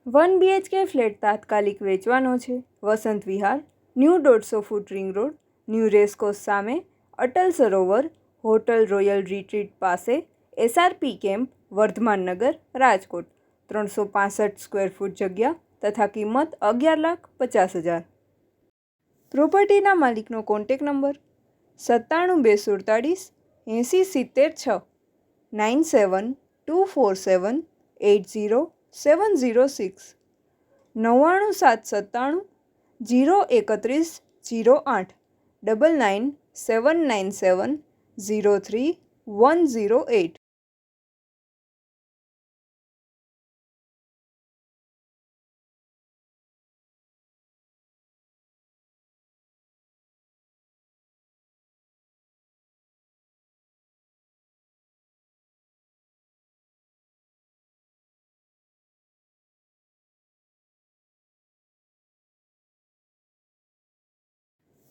1 BHK flat તાત્કાલિક વેચવાનો છે. Vasant Vihar, new 150 foot ring road, new racecourse સામે, Atal Sarovar, hotel royal retreat પાસે, SRP camp, Vardhman Nagar, Rajkot. 365 square foot જગ્યા તથા કિંમત 11,50,000. પ્રોપર્ટીના માલિકનો કોન્ટેક નંબર 97 247 80 76 6 9724780706 99797 031 08 99797 03108.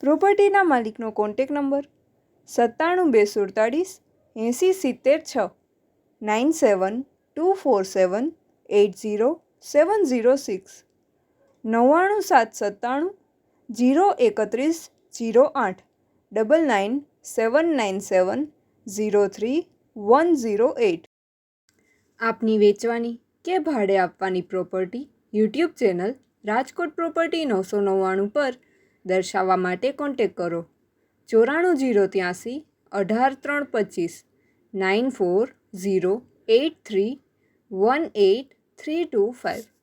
પ્રોપર્ટીના માલિકનો કોન્ટેક નંબર 97 247 80 76 97247 80 706 99797 031 08 99797 03108. આપની વેચવાની કે ભાડે આપવાની property YouTube channel Rajkot property 999 પર દર્શાવવા માટે કોન્ટેક કરો 94 083 18 325 94 083 18 325.